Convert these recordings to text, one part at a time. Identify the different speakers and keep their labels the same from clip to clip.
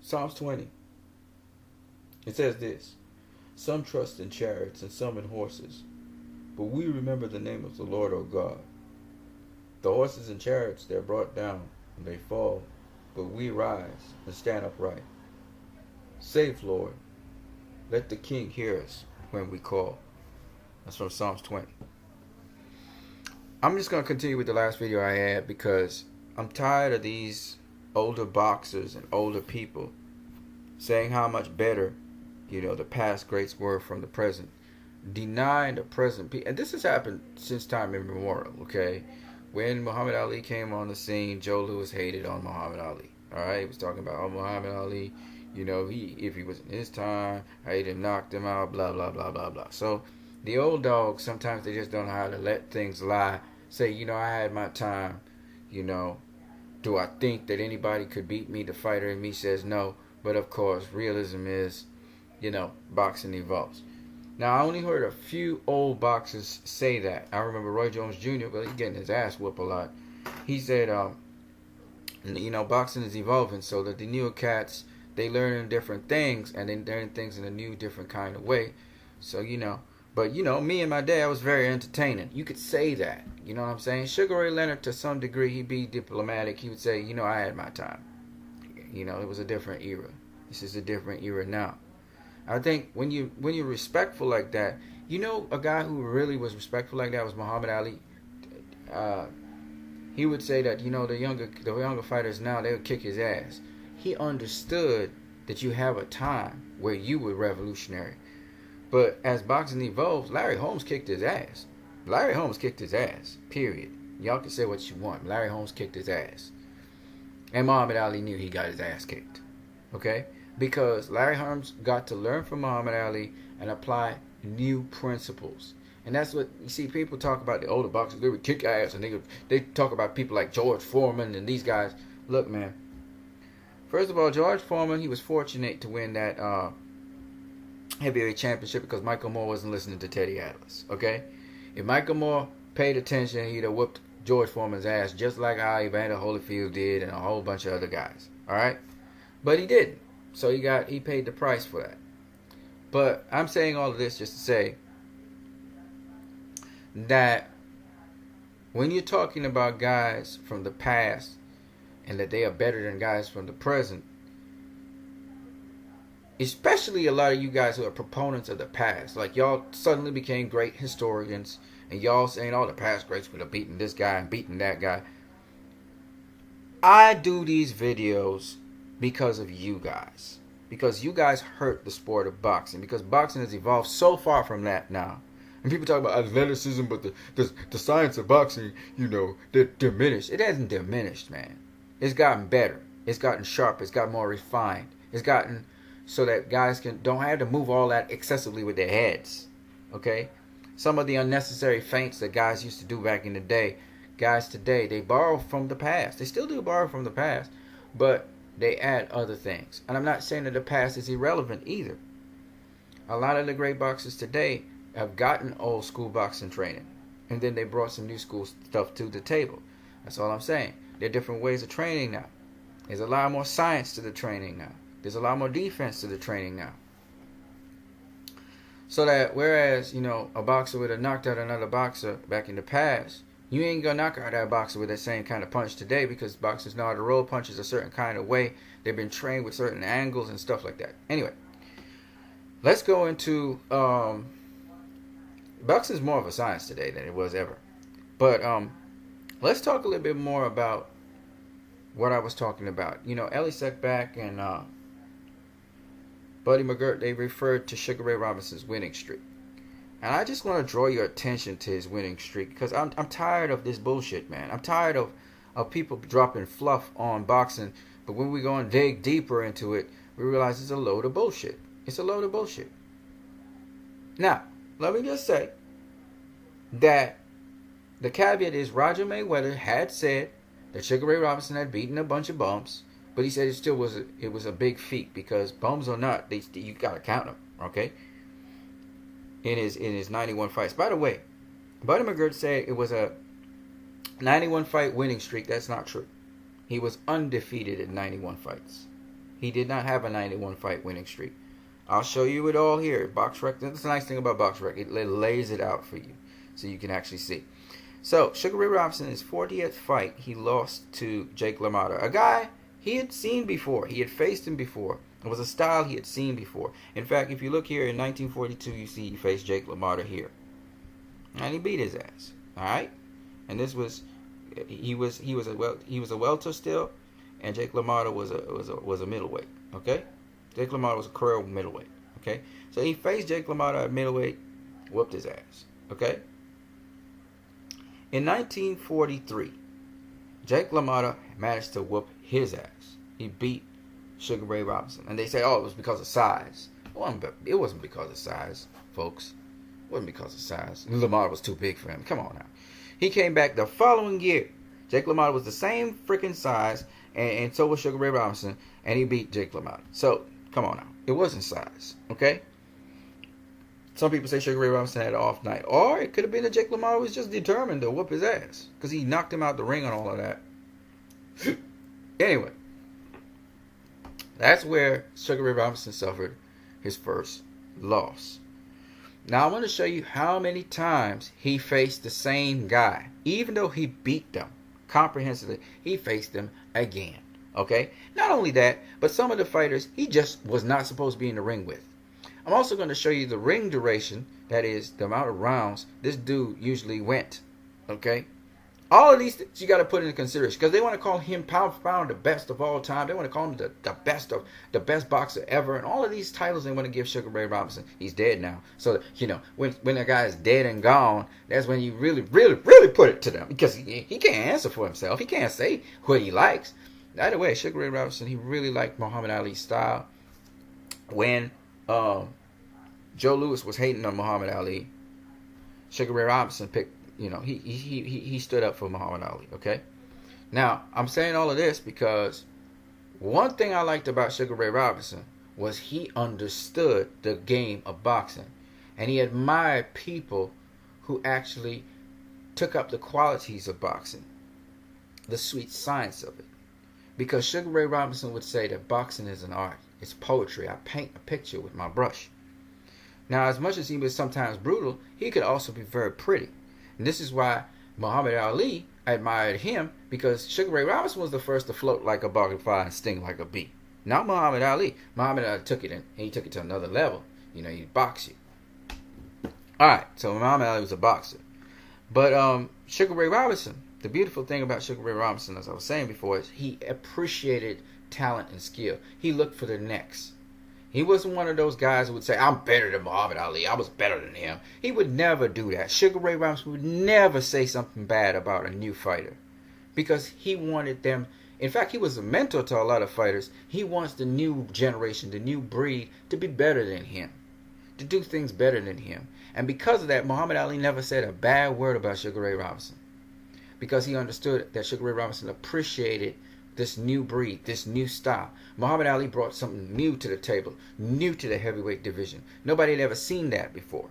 Speaker 1: Psalms 20. It says this. Some trust in chariots and some in horses, but we remember the name of the Lord our God. The horses and chariots, they're brought down and they fall, but we rise and stand upright. Save, Lord. Let the King hear us when we call. That's from Psalms 20. I'm just going to continue with the last video I had because I'm tired of these older boxers and older people saying how much better, the past greats were from the present. Denying the present. And this has happened since time immemorial, okay? When Muhammad Ali came on the scene, Joe Louis hated on Muhammad Ali. Alright? He was talking about, Muhammad Ali, if he was in his time, how he done knocked him out, blah, blah, blah, blah, blah. So, the old dogs, sometimes they just don't know how to let things lie. Say, I had my time, Do I think that anybody could beat me? The fighter in me says no. But, of course, realism is, boxing evolves. Now, I only heard a few old boxers say that. I remember Roy Jones Jr., but he's getting his ass whooped a lot. He said, boxing is evolving, so that the newer cats, they learn different things, and they learn things in a new, different kind of way. So, but, me and my dad was very entertaining. You could say that, you know what I'm saying? Sugar Ray Leonard, to some degree, he'd be diplomatic. He would say, I had my time. It was a different era. This is a different era now. I think when you're respectful like that, a guy who really was respectful like that was Muhammad Ali. He would say that the younger fighters now, they would kick his ass. He understood that you have a time where you were revolutionary, but as boxing evolves, Larry Holmes kicked his ass. Larry Holmes kicked his ass. Period. Y'all can say what you want. Larry Holmes kicked his ass, and Muhammad Ali knew he got his ass kicked. Okay. Because Larry Holmes got to learn from Muhammad Ali and apply new principles. And that's what, you see, people talk about the older boxers. They would kick ass, and they talk about people like George Foreman and these guys. Look, man. First of all, George Foreman, he was fortunate to win that heavyweight championship because Michael Moore wasn't listening to Teddy Atlas. Okay? If Michael Moore paid attention, he'd have whooped George Foreman's ass just like how Evander Holyfield did and a whole bunch of other guys. Alright? But he didn't. So he paid the price for that. But I'm saying all of this just to say that when you're talking about guys from the past and that they are better than guys from the present, especially a lot of you guys who are proponents of the past, like y'all suddenly became great historians and y'all saying all the past greats would have beaten this guy and beaten that guy. I do these videos because of you guys. Because you guys hurt the sport of boxing. Because boxing has evolved so far from that now. And people talk about athleticism, but the science of boxing, they're diminished. It hasn't diminished, man. It's gotten better. It's gotten sharper. It's gotten more refined. It's gotten so that guys don't have to move all that excessively with their heads. Okay? Some of the unnecessary feints that guys used to do back in the day, guys today, they borrow from the past. They still do borrow from the past. But they add other things. And I'm not saying that the past is irrelevant either. A lot of the great boxers today have gotten old school boxing training. And then they brought some new school stuff to the table. That's all I'm saying. There are different ways of training now. There's a lot more science to the training now. There's a lot more defense to the training now. So that whereas, a boxer would have knocked out another boxer back in the past, you ain't gonna knock out that boxer with that same kind of punch today because boxers know how to roll punches a certain kind of way. They've been trained with certain angles and stuff like that. Anyway, let's go into boxing is more of a science today than it was ever. But let's talk a little bit more about what I was talking about. Ellie Seckbach and Buddy McGirt, they referred to Sugar Ray Robinson's winning streak. And I just want to draw your attention to his winning streak because I'm tired of this bullshit, man. I'm tired of people dropping fluff on boxing, but when we go and dig deeper into it, we realize it's a load of bullshit. It's a load of bullshit. Now, let me just say that the caveat is Roger Mayweather had said that Sugar Ray Robinson had beaten a bunch of bums, but he said it was a big feat because bums or not, you gotta count them, okay? In his 91 fights. By the way, Buddy McGirt said it was a 91 fight winning streak. That's not true. He was undefeated in 91 fights. He did not have a 91 fight winning streak. I'll show you it all here. BoxRec. That's the nice thing about BoxRec. It lays it out for you so you can actually see. So, Sugar Ray Robinson, his 40th fight, he lost to Jake LaMotta, a guy he had seen before. He had faced him before. It was a style he had seen before. In fact, if you look here in 1942, you see he faced Jake LaMotta here, and he beat his ass. All right, and this was he was a welter still, and Jake LaMotta was a middleweight. Okay, Jake LaMotta was a career middleweight. Okay, so he faced Jake LaMotta at middleweight, whooped his ass. Okay. In 1943, Jake LaMotta managed to whoop his ass. He beat Sugar Ray Robinson. And they say, oh, it was because of size. It wasn't because of size, folks. It wasn't because of size. LaMotta was too big for him. Come on now. He came back the following year. Jake LaMotta was the same freaking size, and so was Sugar Ray Robinson, and he beat Jake LaMotta. So, come on now. It wasn't size, okay? Some people say Sugar Ray Robinson had an off night. Or it could have been that Jake LaMotta was just determined to whoop his ass, because he knocked him out the ring and all of that. Anyway, that's where Sugar Ray Robinson suffered his first loss. Now, I want to show you how many times he faced the same guy. Even though he beat them comprehensively, he faced them again. Okay? Not only that, but some of the fighters he just was not supposed to be in the ring with. I'm also going to show you the ring duration, that is, the amount of rounds this dude usually went. Okay? All of these you got to put into consideration, because they want to call him pound for pound the best of all time. They want to call him the best boxer ever, and all of these titles they want to give Sugar Ray Robinson. He's dead now, so when a guy is dead and gone, that's when you really put it to them, because he can't answer for himself. He can't say what he likes. Either way, Sugar Ray Robinson, he really liked Muhammad Ali's style. When Joe Louis was hating on Muhammad Ali, Sugar Ray Robinson picked. He stood up for Muhammad Ali, okay? Now, I'm saying all of this because one thing I liked about Sugar Ray Robinson was he understood the game of boxing. And he admired people who actually took up the qualities of boxing, the sweet science of it. Because Sugar Ray Robinson would say that boxing is an art. It's poetry. I paint a picture with my brush. Now, as much as he was sometimes brutal, he could also be very pretty. And this is why Muhammad Ali admired him, because Sugar Ray Robinson was the first to float like a butterfly and sting like a bee. Not Muhammad Ali. Muhammad Ali took it, and he took it to another level. He box you. Alright, so Muhammad Ali was a boxer. But Sugar Ray Robinson, the beautiful thing about Sugar Ray Robinson, as I was saying before, is he appreciated talent and skill. He looked for the next. He wasn't one of those guys who would say, I'm better than Muhammad Ali. I was better than him. He would never do that. Sugar Ray Robinson would never say something bad about a new fighter, because he wanted them. In fact, he was a mentor to a lot of fighters. He wants the new generation, the new breed, to be better than him, to do things better than him. And because of that, Muhammad Ali never said a bad word about Sugar Ray Robinson, because he understood that Sugar Ray Robinson appreciated this new breed, this new style. Muhammad Ali brought something new to the table, new to the heavyweight division. Nobody had ever seen that before.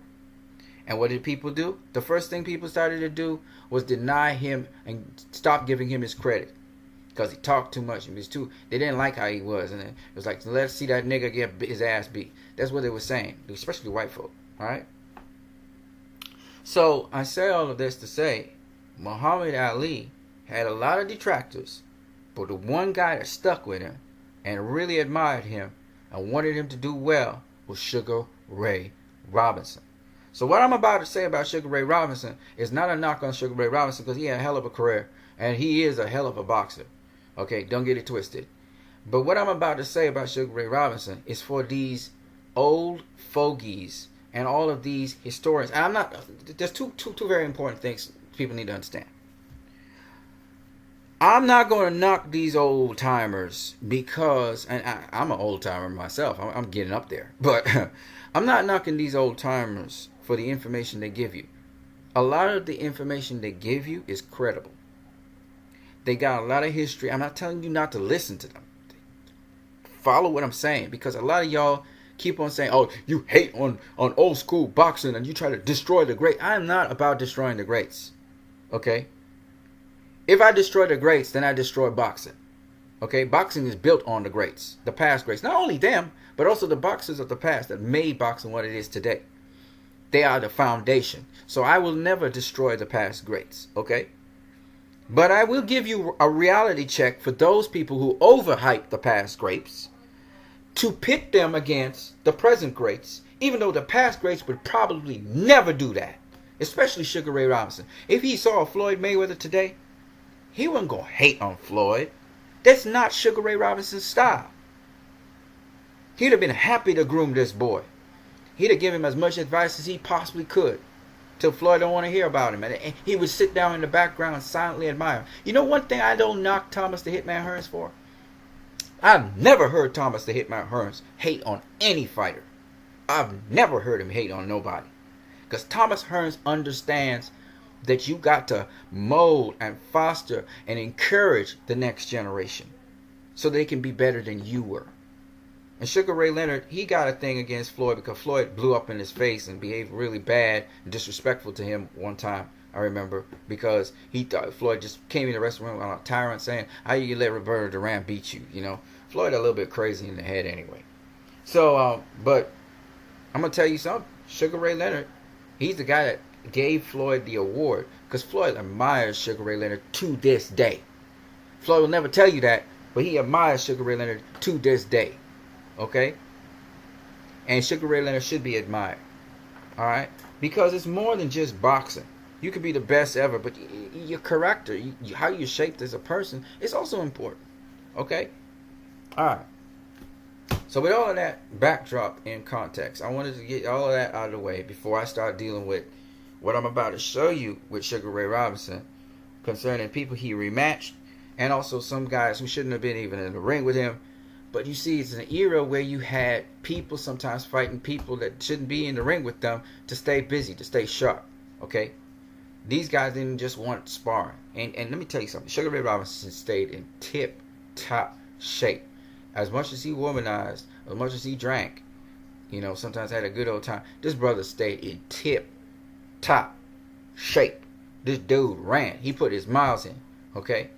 Speaker 1: And what did people do? The first thing people started to do was deny him and stop giving him his credit, because he talked too much. They didn't like how he was, and it was like, let's see that nigga get his ass beat. That's what they were saying, especially white folk. All right. So I say all of this to say, Muhammad Ali had a lot of detractors. But the one guy that stuck with him and really admired him and wanted him to do well was Sugar Ray Robinson. So what I'm about to say about Sugar Ray Robinson is not a knock on Sugar Ray Robinson, because he had a hell of a career and he is a hell of a boxer. Okay, don't get it twisted. But what I'm about to say about Sugar Ray Robinson is for these old fogies and all of these historians. And there's two very important things people need to understand. I'm not going to knock these old timers, because, and I'm an old timer myself. I'm getting up there. But I'm not knocking these old timers for the information they give you. A lot of the information they give you is credible. They got a lot of history. I'm not telling you not to listen to them. Follow what I'm saying, because a lot of y'all keep on saying, oh, you hate on old school boxing and you try to destroy the great. I'm not about destroying the greats. Okay? If I destroy the greats, then I destroy boxing. Okay, boxing is built on the greats, the past greats. Not only them, but also the boxers of the past that made boxing what it is today. They are the foundation. So I will never destroy the past greats, okay? But I will give you a reality check for those people who overhype the past greats to pit them against the present greats, even though the past greats would probably never do that, especially Sugar Ray Robinson. If he saw Floyd Mayweather today, he wasn't going to hate on Floyd. That's not Sugar Ray Robinson's style. He'd have been happy to groom this boy. He'd have given him as much advice as he possibly could till Floyd don't want to hear about him. And he would sit down in the background and silently admire him. You know one thing I don't knock Thomas the Hitman Hearns for? I've never heard Thomas the Hitman Hearns hate on any fighter. I've never heard him hate on nobody. Because Thomas Hearns understands that you got to mold and foster and encourage the next generation so they can be better than you were. And Sugar Ray Leonard, he got a thing against Floyd because Floyd blew up in his face and behaved really bad and disrespectful to him one time, I remember, because he thought Floyd just came in the restaurant on a tyrant saying, how you let Roberto Duran beat you, you know. Floyd a little bit crazy in the head anyway. So, but I'm going to tell you something. Sugar Ray Leonard, he's the guy that gave Floyd the award because Floyd admires Sugar Ray Leonard to this day. Floyd will never tell you that, but he admires Sugar Ray Leonard to this day. Okay? And Sugar Ray Leonard should be admired. Alright? Because it's more than just boxing. You could be the best ever, but your character, how you're shaped as a person, is also important. Okay? Alright. So with all of that backdrop in context, I wanted to get all of that out of the way before I start dealing with what I'm about to show you with Sugar Ray Robinson concerning people he rematched and also some guys who shouldn't have been even in the ring with him. But you see, it's an era where you had people sometimes fighting people that shouldn't be in the ring with them to stay busy, to stay sharp. Okay? These guys didn't just want sparring. And let me tell you something. Sugar Ray Robinson stayed in tip-top shape. As much as he womanized, as much as he drank, you know, sometimes had a good old time, this brother stayed in tip-top shape. This dude ran. He put his miles in. Okay?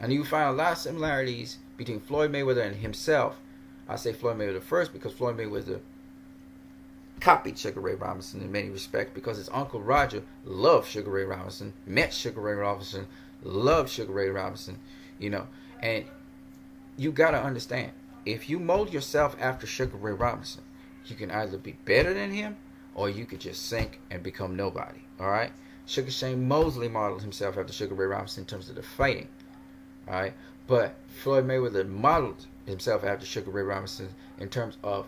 Speaker 1: And you find a lot of similarities between Floyd Mayweather and himself. I say Floyd Mayweather first because Floyd Mayweather copied Sugar Ray Robinson in many respects because his uncle Roger loved Sugar Ray Robinson, met Sugar Ray Robinson, loved Sugar Ray Robinson, you know. And you got to understand, if you mold yourself after Sugar Ray Robinson, you can either be better than him or you could just sink and become nobody. Alright? Sugar Shane Mosley modeled himself after Sugar Ray Robinson in terms of the fighting. Alright? But Floyd Mayweather modeled himself after Sugar Ray Robinson in terms of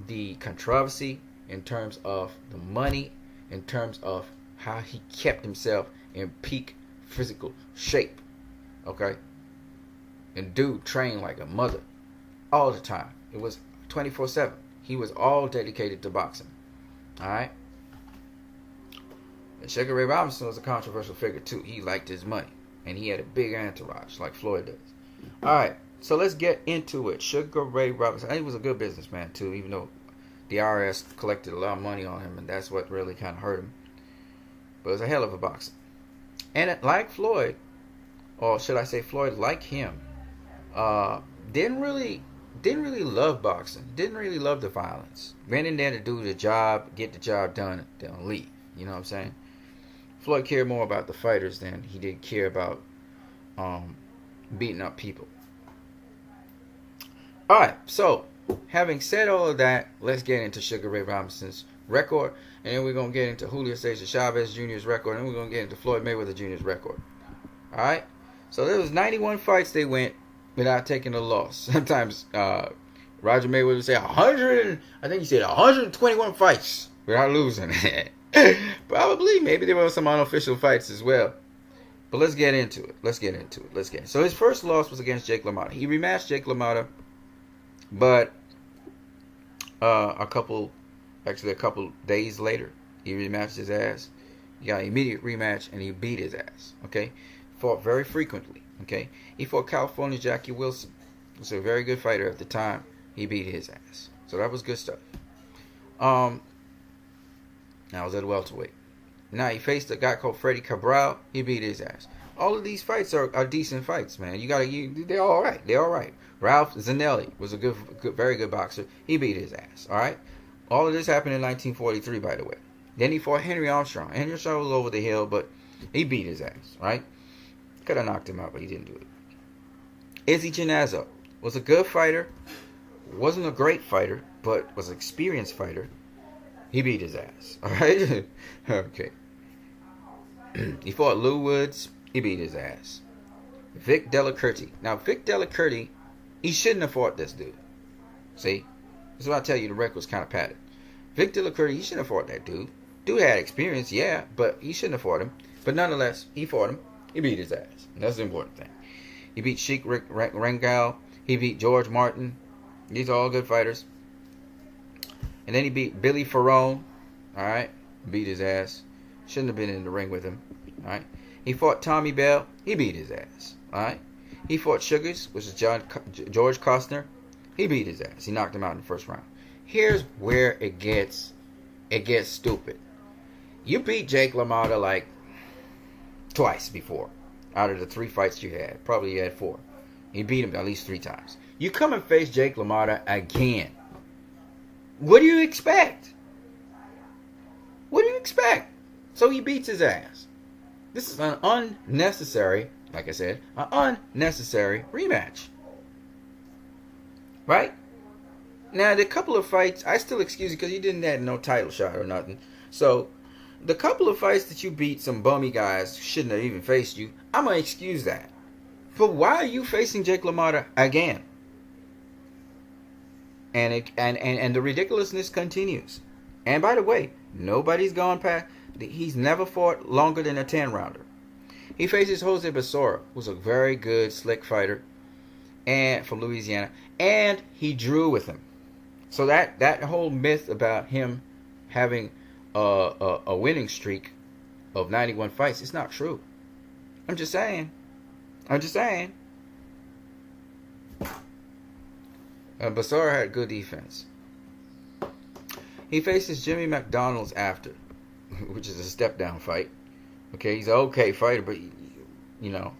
Speaker 1: the controversy, in terms of the money, in terms of how he kept himself in peak physical shape. Okay? And dude trained like a mother all the time. It was 24/7. He was all dedicated to boxing. Alright? And Sugar Ray Robinson was a controversial figure too. He liked his money. And he had a big entourage like Floyd does. Alright, so let's get into it. Sugar Ray Robinson. He was a good businessman too, even though the IRS collected a lot of money on him, and that's what really kind of hurt him. But it was a hell of a boxer. And like Floyd, or should I say Floyd like him, didn't really love boxing. Didn't really love the violence. Went in there to do the job, get the job done, then leave. You know what I'm saying? Floyd cared more about the fighters than he did care about beating up people. Alright, so having said all of that, let's get into Sugar Ray Robinson's record, and then we're going to get into Julio Cesar Chavez Jr.'s record, and then we're going to get into Floyd Mayweather Jr.'s record. Alright, so there was 91 fights they went without taking a loss. Sometimes Roger Mayweather would say 100, I think he said 121 fights without losing. Probably, maybe there were some unofficial fights as well. But let's get into it. So his first loss was against Jake LaMotta. He rematched Jake LaMotta, but a couple days later, he rematched his ass. He got an immediate rematch, and he beat his ass. Okay, fought very frequently. Okay, he fought California Jackie Wilson, who was a very good fighter at the time. He beat his ass, so that was good stuff. Now I was at welterweight. Now he faced a guy called Freddie Cabral. He beat his ass. All of these fights are decent fights, man. They're all right. They're all right. Ralph Zanelli was a very good boxer. He beat his ass. All right. All of this happened in 1943, by the way. Then he fought Henry Armstrong. Henry Armstrong was over the hill, but he beat his ass. All right. Could have knocked him out, but he didn't do it. Izzy Genazzo was a good fighter. Wasn't a great fighter, but was an experienced fighter. He beat his ass. All right. Okay. He fought Lou Woods. He beat his ass. Vic Delacurti. Now, Vic Delacurti, he shouldn't have fought this dude. See? That's what I tell you, the record was kind of padded. Vic Delacurti, he shouldn't have fought that dude. Dude had experience, yeah, but he shouldn't have fought him. But nonetheless, he fought him. He beat his ass. And that's the important thing. He beat Sheik Rangal. He beat George Martin. These are all good fighters. And then he beat Billy Ferrone. Alright? Beat his ass. Shouldn't have been in the ring with him. Alright? He fought Tommy Bell. He beat his ass. Alright? He fought Sugars, which is George Costner. He beat his ass. He knocked him out in the first round. Here's where it gets stupid. You beat Jake LaMotta like twice before out of the 3 fights you had. Probably you had 4. You beat him at least 3 times. You come and face Jake LaMotta again. What do you expect? What do you expect? So he beats his ass. This is an unnecessary, like I said, an unnecessary rematch. Right? Now, the couple of fights, I still excuse you because you didn't have no title shot or nothing. So, the couple of fights that you beat some bummy guys who shouldn't have even faced you, I'm going to excuse that. But why are you facing Jake LaMotta again? And the ridiculousness continues. And by the way, nobody's gone past, he's never fought longer than a 10-rounder. He faces Jose Basora, who's a very good, slick fighter, and from Louisiana, and he drew with him. So that whole myth about him having a winning streak of 91 fights, it's not true. I'm just saying. Basora had good defense. He faces Jimmy McDonald's after, which is a step-down fight. Okay, he's an okay fighter, but, you know,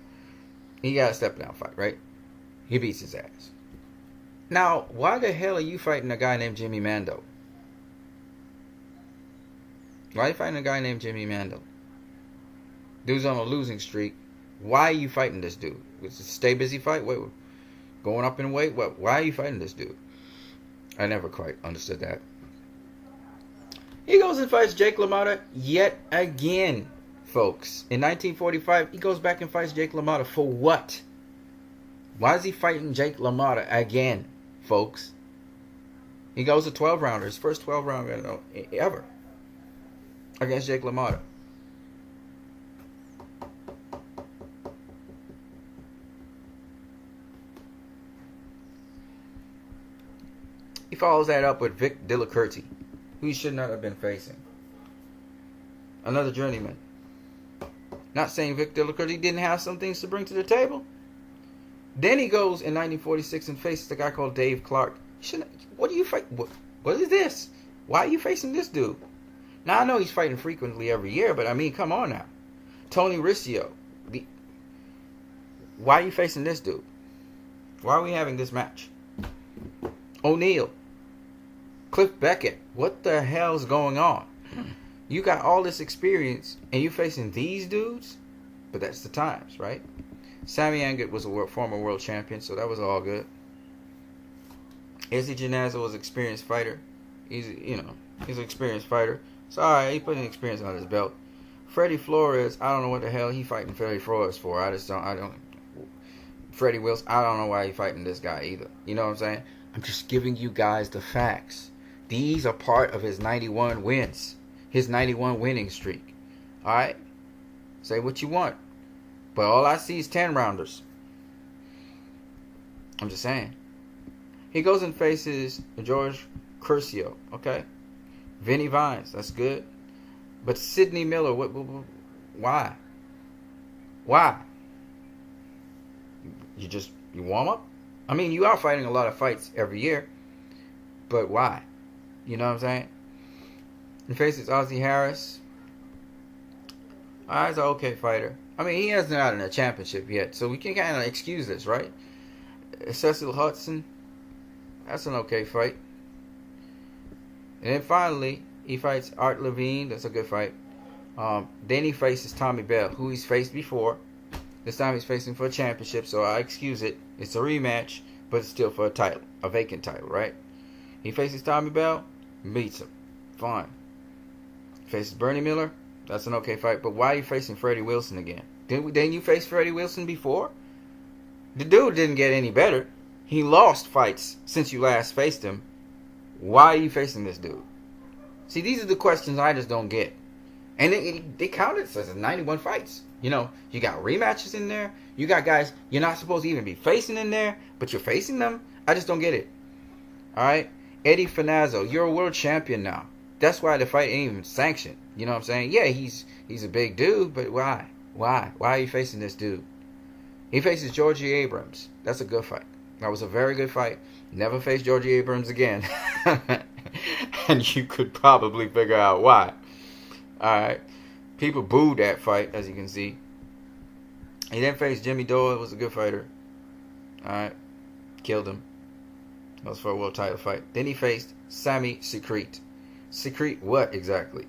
Speaker 1: he got a step-down fight, right? He beats his ass. Now, why the hell are you fighting a guy named Jimmy Mando? Why are you fighting a guy named Jimmy Mando? Dude's on a losing streak. Why are you fighting this dude? Was it a stay busy fight? Wait, going up in weight? What? Why are you fighting this dude? I never quite understood that. He goes and fights Jake LaMotta yet again, folks. In 1945, he goes back and fights Jake LaMotta for what? Why is he fighting Jake LaMotta again, folks? He goes to 12-rounder, his first 12-rounder ever, against Jake LaMotta. He follows that up with Vic Delacurti, who he should not have been facing. Another journeyman. Not saying Vic Delacurti didn't have some things to bring to the table. Then he goes in 1946 and faces a guy called Dave Clark. What do you fight? What is this? Why are you facing this dude? Now, I know he's fighting frequently every year, but I mean, come on now. Tony Riccio. Why are you facing this dude? Why are we having this match? O'Neal. Cliff Beckett. What the hell's going on? You got all this experience and you facing these dudes? But that's the times, right? Sammy Angut was a former world champion, so that was all good. Izzy Genazzo was an experienced fighter. He's an experienced fighter. So alright, he put an experience on his belt. Freddie Flores, I don't know what the hell he fighting Freddie Flores for. Freddie Wilson, I don't know why he fighting this guy either. You know what I'm saying? I'm just giving you guys the facts. These are part of his 91 wins. His 91 winning streak. Alright? Say what you want. But all I see is 10-rounders. I'm just saying. He goes and faces George Curcio. Okay? Vinny Vines. That's good. But Sidney Miller, why? Why? You warm up? I mean, you are fighting a lot of fights every year. But why? You know what I'm saying? He faces Ozzie Harris. He's an okay fighter. I mean, he hasn't gotten a championship yet, so we can kind of excuse this, right? Cecil Hudson, that's an okay fight. And then finally, he fights Art Levine. That's a good fight. Then he faces Tommy Bell, who he's faced before. This time he's facing for a championship, so I excuse it. It's a rematch, but it's still for a title, a vacant title, right? He faces Tommy Bell, beats him. Fine. Faces Bernie Miller. That's an okay fight. But why are you facing Freddie Wilson again? Didn't you face Freddie Wilson before? The dude didn't get any better. He lost fights since you last faced him. Why are you facing this dude? See, these are the questions I just don't get. And they counted as 91 fights. You know, you got rematches in there. You got guys you're not supposed to even be facing in there, but you're facing them. I just don't get it. All right? Eddie Finazzo, you're a world champion now. That's why the fight ain't even sanctioned. You know what I'm saying? Yeah, he's a big dude, but why? Why? Why are you facing this dude? He faces Georgie Abrams. That's a good fight. That was a very good fight. Never face Georgie Abrams again. And you could probably figure out why. Alright. People booed that fight, as you can see. He then faced Jimmy Dore. Was a good fighter. Alright. Killed him. That was for a world title fight. Then he faced Sammy Secret. Secret what exactly?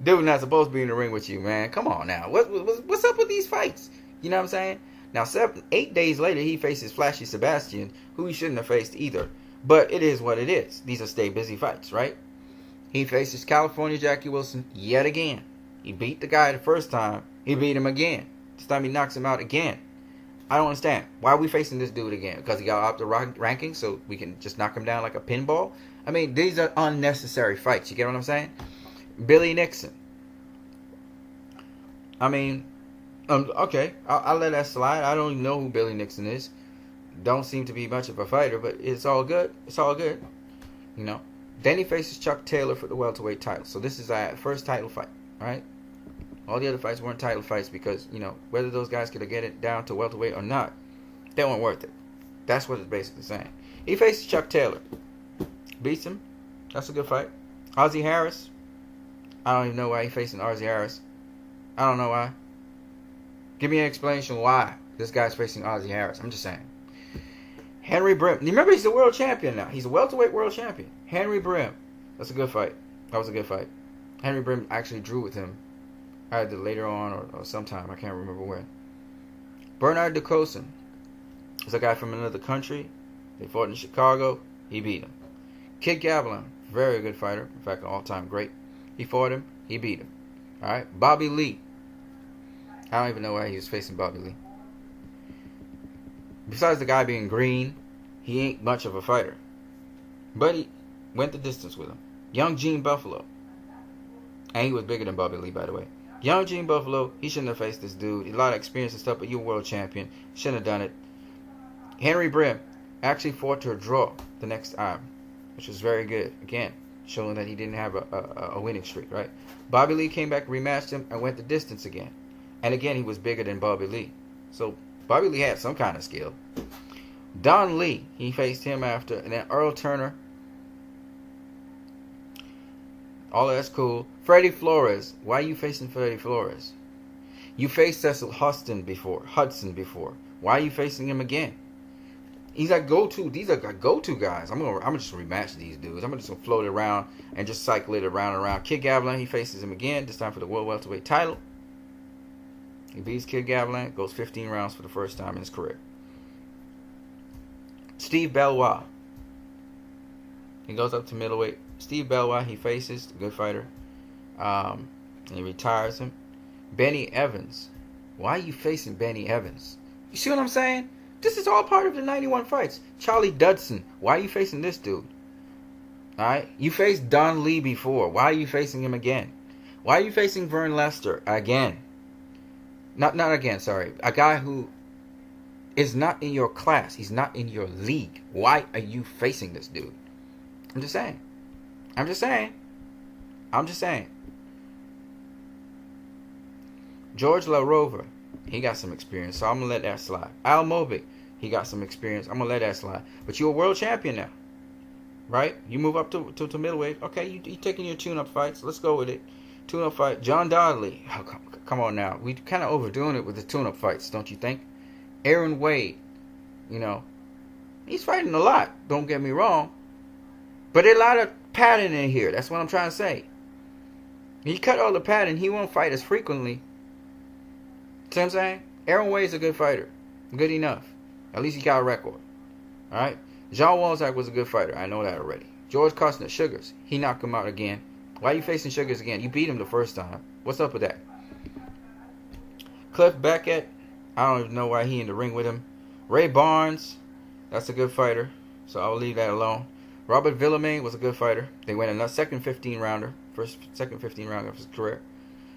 Speaker 1: Dude not supposed to be in the ring with you, man. Come on now. What's up with these fights? You know what I'm saying? Now, 8 days later, he faces Flashy Sebastian, who he shouldn't have faced either. But it is what it is. These are stay busy fights, right? He faces California Jackie Wilson yet again. He beat the guy the first time. He beat him again. This time he knocks him out again. I don't understand. Why are we facing this dude again? Because he got up the ranking so we can just knock him down like a pinball? I mean, these are unnecessary fights. You get what I'm saying? Billy Nixon. I mean, okay. I'll let that slide. I don't even know who Billy Nixon is. Don't seem to be much of a fighter, but it's all good. It's all good. You know. Then he faces Chuck Taylor for the welterweight title. So this is our first title fight. All right? All the other fights weren't title fights because, you know, whether those guys could get it down to welterweight or not, they weren't worth it. That's what it's basically saying. He faces Chuck Taylor. Beats him. That's a good fight. Ozzie Harris. I don't even know why he's facing Ozzie Harris. I don't know why. Give me an explanation why this guy's facing Ozzie Harris. I'm just saying. Henry Brim. Remember, he's the world champion now. He's a welterweight world champion. Henry Brim. That's a good fight. That was a good fight. Henry Brim actually drew with him either later on or sometime. I can't remember when. Bernard DeCosin is a guy from another country. They fought in Chicago. He beat him. Kid Gavilan. Very good fighter. In fact, an all-time great. He fought him. He beat him. All right. Bobby Lee. I don't even know why he was facing Bobby Lee. Besides the guy being green, he ain't much of a fighter. But he went the distance with him. Young Gene Buffalo. And he was bigger than Bobby Lee, by the way. Young Gene Buffalo, he shouldn't have faced this dude. A lot of experience and stuff, but you're a world champion. Shouldn't have done it. Henry Brim actually fought to a draw the next time, which was very good. Again, showing that he didn't have a winning streak, right? Bobby Lee came back, rematched him, and went the distance again. And again, he was bigger than Bobby Lee. So Bobby Lee had some kind of skill. Don Lee, he faced him after. And then Earl Turner. All that's cool. Freddie Flores. Why are you facing Freddie Flores? You faced Cecil Hudson before. Why are you facing him again? He's like go-to. These are go-to guys. I'm gonna just rematch these dudes. I'm just gonna float it around and just cycle it around and around. Kid Gavilan, he faces him again. This time for the world welterweight title. He beats Kid Gavilan, goes 15 rounds for the first time in his career. Steve Bellois. He goes up to middleweight. Steve Bellois, he faces, a good fighter. And he retires him. Benny Evans. Why are you facing Benny Evans? You see what I'm saying? This is all part of the 91 fights. Charlie Dudson. Why are you facing this dude? Alright? You faced Don Lee before. Why are you facing him again? Why are you facing Vern Lester again? Not again, sorry. A guy who is not in your class. He's not in your league. Why are you facing this dude? I'm just saying. George La Rover, he got some experience, so I'm going to let that slide. Al Mobic, he got some experience. I'm going to let that slide. But you're a world champion now. Right? You move up to middleweight. Okay, you taking your tune-up fights. Let's go with it. Tune-up fight. John Dodley. Oh, come on now. We kind of overdoing it with the tune-up fights, don't you think? Aaron Wade. You know, he's fighting a lot. Don't get me wrong. But there's a lot of padding in here. That's what I'm trying to say. He cut all the padding. He won't fight as frequently. See what I'm saying? Aaron Wade's a good fighter. Good enough. At least he got a record. Alright? John Walzak was a good fighter. I know that already. George Costner, Sugars. He knocked him out again. Why are you facing Sugars again? You beat him the first time. What's up with that? Cliff Beckett. I don't even know why he in the ring with him. Ray Barnes. That's a good fighter. So I'll leave that alone. Robert Villamain was a good fighter. They went a second 15-rounder. Second 15-rounder of his career.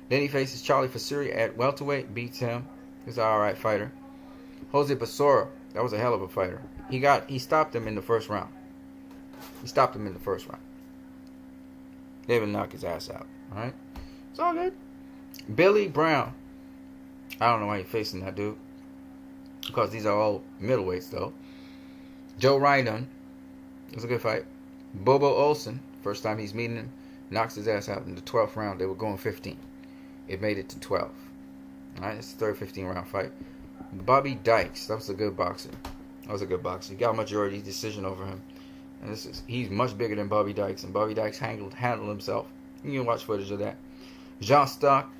Speaker 1: Then he faces Charlie Fasuri at welterweight. Beats him. He's an alright fighter. Jose Basora. That was a hell of a fighter. He stopped him in the first round. He stopped him in the first round. They would knock his ass out. Alright? It's all good. Billy Brown. I don't know why you're facing that dude. Because these are all middleweights though. Joe Rydon. It was a good fight. Bobo Olsen. First time he's meeting him. Knocks his ass out in the 12th round. They were going 15. It made it to 12. Alright, it's the third 15-round fight. Bobby Dykes. That was a good boxer. That was a good boxer. He got a majority decision over him. And he's much bigger than Bobby Dykes. And Bobby Dykes handled himself. You can watch footage of that. Jean Stock.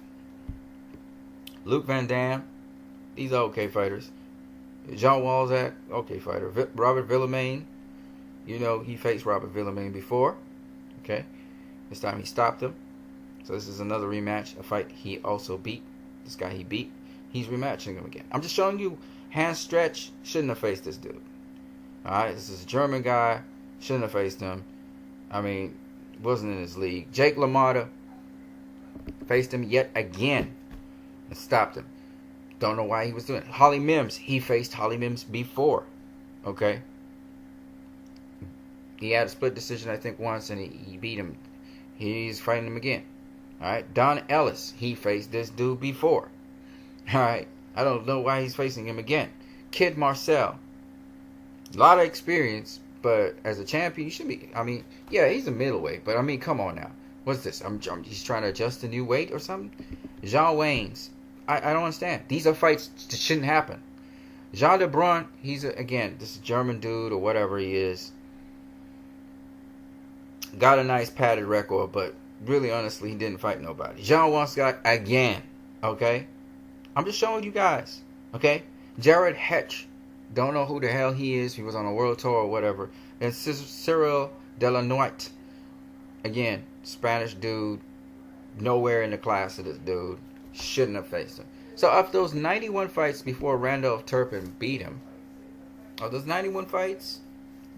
Speaker 1: Luke Van Dam. These are okay fighters. John Walzak. Okay fighter. Robert Villamain. You know, he faced Robert Villamain before. Okay. This time he stopped him. So this is another rematch. A fight he also beat. This guy he beat. He's rematching him again. I'm just showing you. Hand Stretch shouldn't have faced this dude. Alright. This is a German guy. Shouldn't have faced him. I mean, wasn't in his league. Jake LaMotta faced him yet again. And stopped him. Don't know why he was doing it. Holly Mims. He faced Holly Mims before. Okay. He had a split decision, I think, once, and he beat him. He's fighting him again. Alright. Don Ellis. He faced this dude before. Alright. I don't know why he's facing him again. Kid Marcel. A lot of experience, but as a champion, you should be. I mean, yeah, he's a middleweight, but I mean, come on now. What's this? He's trying to adjust a new weight or something? Jean Waynes. I don't understand. These are fights that shouldn't happen. Jean DeBrun, he's, again, this German dude or whatever he is. Got a nice padded record, but really, honestly, he didn't fight nobody. Jean Wonscott, again. Okay? I'm just showing you guys. Okay? Jared Hetch. Don't know who the hell he is. He was on a world tour or whatever. And Cyril Delanoite. Again, Spanish dude. Nowhere in the class of this dude. Shouldn't have faced him. So, of those 91 fights before Randolph Turpin beat him, of those 91 fights,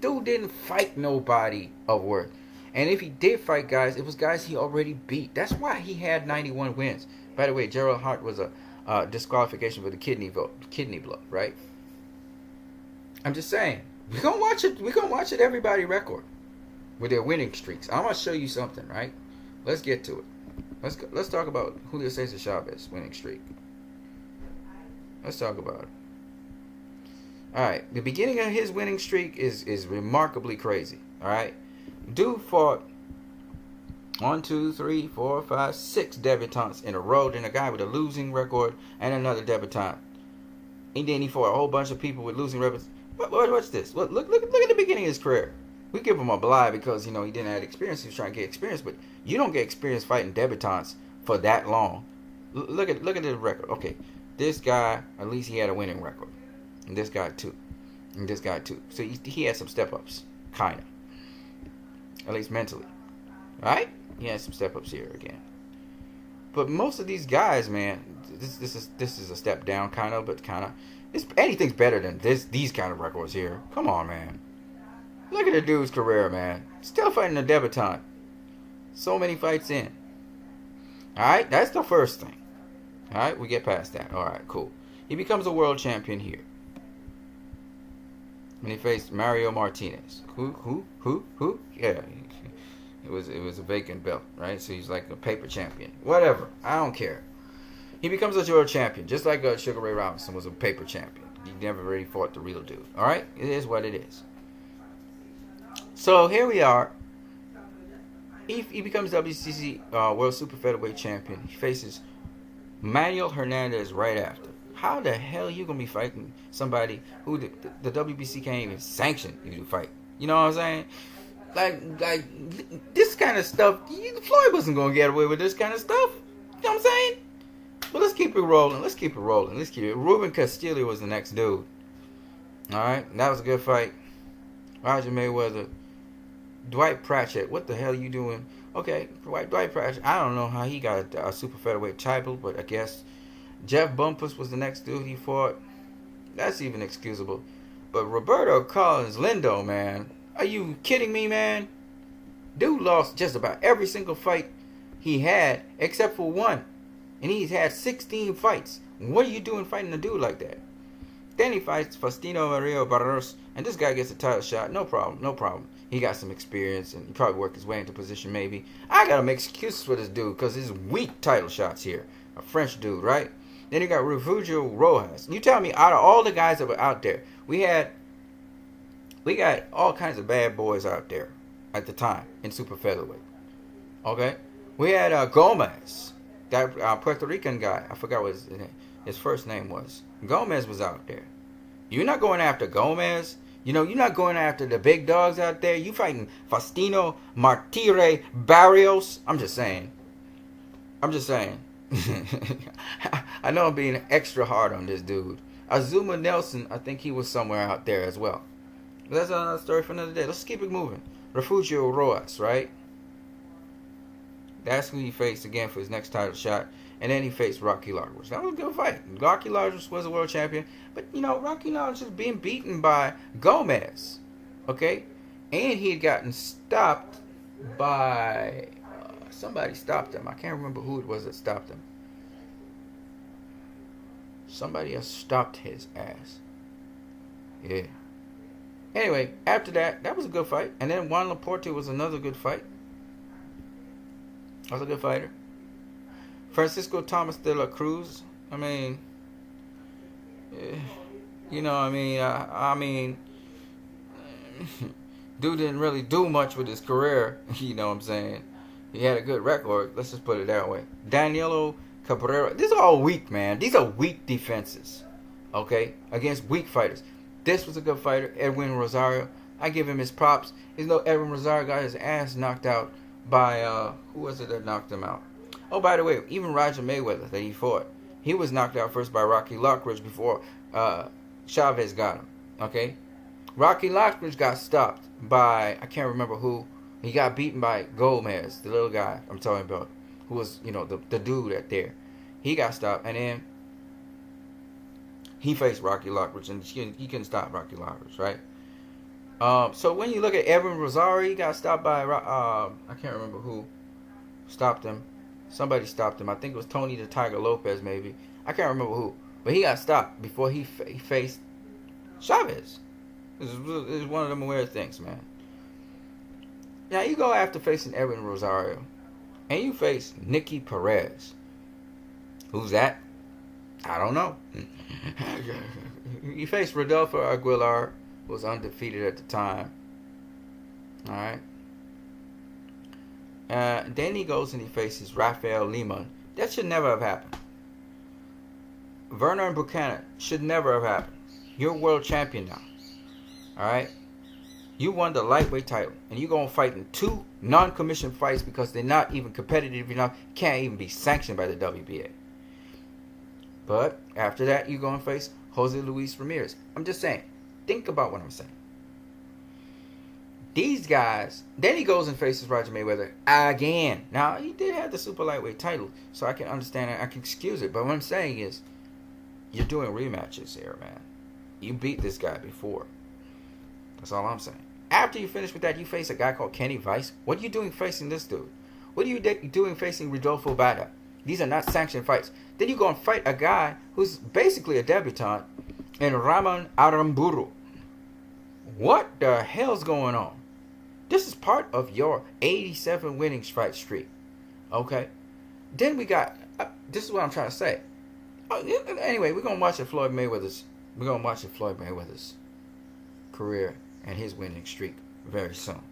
Speaker 1: dude didn't fight nobody of worth. And if he did fight guys, it was guys he already beat. That's why he had 91 wins. By the way, Gerald Hart was a disqualification for the kidney blood, right? I'm just saying. We're gonna watch it. We're gonna watch it. Everybody record with their winning streaks. I'm gonna show you something, right? Let's get to it. Let's talk about Julio Cesar Chavez winning streak. Let's talk about it. All right, the beginning of his winning streak is remarkably crazy. All right, dude fought 1, 2, 3, 4, 5, 6 debutantes in a row. Then a guy with a losing record and another debutante. And then he fought a whole bunch of people with losing records. What's this? Look at the beginning of his career. We give him a bly because, you know, he didn't have experience. He was trying to get experience, but you don't get experience fighting debutantes for that long. Look at the record. Okay, this guy, at least he had a winning record, and this guy too, and this guy too. So he had some step ups, kinda, at least mentally, right? He had some step ups here again. But most of these guys, man, this is a step down, kind of, but kind of. Anything's better than these kind of records here. Come on, man. Look at the dude's career, man. Still fighting a debutante. So many fights in. Alright, that's the first thing. Alright, we get past that. Alright, cool. He becomes a world champion here. When he faced Mario Martinez. Who? Yeah. It was a vacant belt, right? So he's like a paper champion. Whatever. I don't care. He becomes a world champion. Just like Sugar Ray Robinson was a paper champion. He never really fought the real dude. Alright? It is what it is. So here we are. He becomes WCC World Super Featherweight Champion. He faces Manuel Hernandez right after. How the hell are you gonna be fighting somebody who the WBC can't even sanction you to fight? You know what I'm saying? Like this kind of stuff. Floyd wasn't gonna get away with this kind of stuff. You know what I'm saying? But let's keep it rolling. Ruben Castillo was the next dude. All right, that was a good fight. Roger Mayweather. Dwight Pratchett, what the hell are you doing? Okay, Dwight Pratchett, I don't know how he got a super featherweight title, but I guess Jeff Bumpus was the next dude he fought. That's even excusable. But Roberto Collins Lindo, man, are you kidding me, man? Dude lost just about every single fight he had, except for one. And he's had 16 fights. What are you doing fighting a dude like that? Then he fights Faustino Mario Barros, and this guy gets a title shot. No problem. He got some experience, and he probably worked his way into position maybe. I gotta make excuses for this dude, because he's weak title shots here. A French dude, right? Then you got Refugio Rojas. You tell me, out of all the guys that were out there, we got all kinds of bad boys out there at the time in super featherweight. Okay? We had Gomez, that Puerto Rican guy. I forgot what his first name was. Gomez was out there. You're not going after Gomez. You know, you're not going after the big dogs out there. You fighting Faustino Martire Barrios. I'm just saying. I know I'm being extra hard on this dude. Azuma Nelson, I think he was somewhere out there as well. But that's another story for another day. Let's keep it moving. Refugio Rojas, right? That's who he faced again for his next title shot. And then he faced Rocky Lawrence. That was a good fight. Rocky Lawrence was a world champion. But, you know, Rocky Lawrence was being beaten by Gomez. Okay? And he had gotten stopped by... somebody stopped him. I can't remember who it was that stopped him. Somebody else stopped his ass. Yeah. Anyway, after that, that was a good fight. And then Juan Laporte was another good fight. That was a good fighter. Francisco Thomas de la Cruz. I mean, you know, I mean, dude didn't really do much with his career. You know what I'm saying? He had a good record. Let's just put it that way. Danilo Cabrera. These are all weak, man. These are weak defenses. Okay? Against weak fighters. This was a good fighter. Edwin Rosario. I give him his props. Even though Edwin Rosario got his ass knocked out by, who was it that knocked him out? Oh, by the way, even Roger Mayweather that he fought, he was knocked out first by Rocky Lockridge before Chavez got him. Okay? Rocky Lockridge got stopped by, I can't remember who. He got beaten by Gomez, the little guy I'm talking about, who was, you know, the dude out there. He got stopped, and then he faced Rocky Lockridge, and he couldn't stop Rocky Lockridge, right? So when you look at Edwin Rosario, he got stopped by, I can't remember who stopped him. Somebody stopped him. I think it was Tony the Tiger Lopez, maybe. I can't remember who. But he got stopped before he faced Chavez. This is one of them weird things, man. Now, you go after facing Edwin Rosario, and you face Nicky Perez. Who's that? I don't know. You faced Rodolfo Aguilar, who was undefeated at the time. All right. Then he goes and he faces Rafael Lima. That should never have happened. Vernon Buchanan should never have happened. You're world champion now. Alright? You won the lightweight title. And you're going to fight in 2 non-commissioned fights because they're not even competitive enough. Can't even be sanctioned by the WBA. But after that, you're going to face Jose Luis Ramirez. I'm just saying. Think about what I'm saying. These guys, then he goes and faces Roger Mayweather again. Now, he did have the super lightweight title, so I can understand it. I can excuse it. But what I'm saying is, you're doing rematches here, man. You beat this guy before. That's all I'm saying. After you finish with that, you face a guy called Kenny Weiss. What are you doing facing this dude? What are you doing facing Rodolfo Bada? These are not sanctioned fights. Then you go and fight a guy who's basically a debutant in Ramon Aramburu. What the hell's going on? This is part of your 87 winning fight streak. Okay? Then we got... this is what I'm trying to say. Anyway, we're going to watch Floyd Mayweather's career and his winning streak very soon.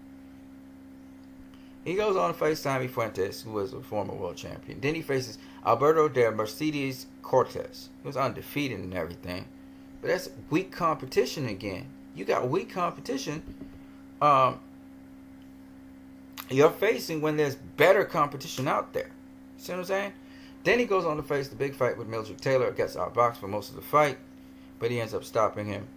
Speaker 1: He goes on to face Sammy Fuentes, who was a former world champion. Then he faces Alberto de Mercedes Cortez. He was undefeated and everything. But that's weak competition again. You got weak competition. You're facing when there's better competition out there. See what I'm saying? Then he goes on to face the big fight with Mildred Taylor. Gets outboxed for most of the fight, but he ends up stopping him.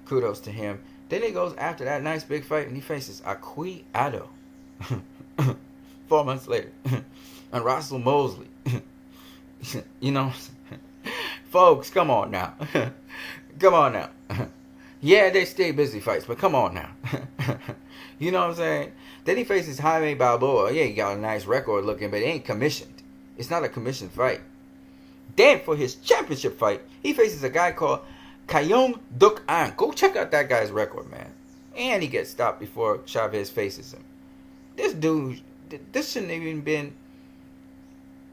Speaker 1: Kudos to him. Then he goes after that nice big fight and he faces Akui Ado 4 months later. And Russell Mosley. You know, folks, come on now. Come on now. Yeah, they stay busy fights, but come on now. You know what I'm saying? Then he faces Jaime Balboa. Yeah, he got a nice record looking, but it ain't commissioned. It's not a commissioned fight. Then for his championship fight, he faces a guy called Kayong Duk An. Go check out that guy's record, man. And he gets stopped before Chavez faces him. This dude, this shouldn't even been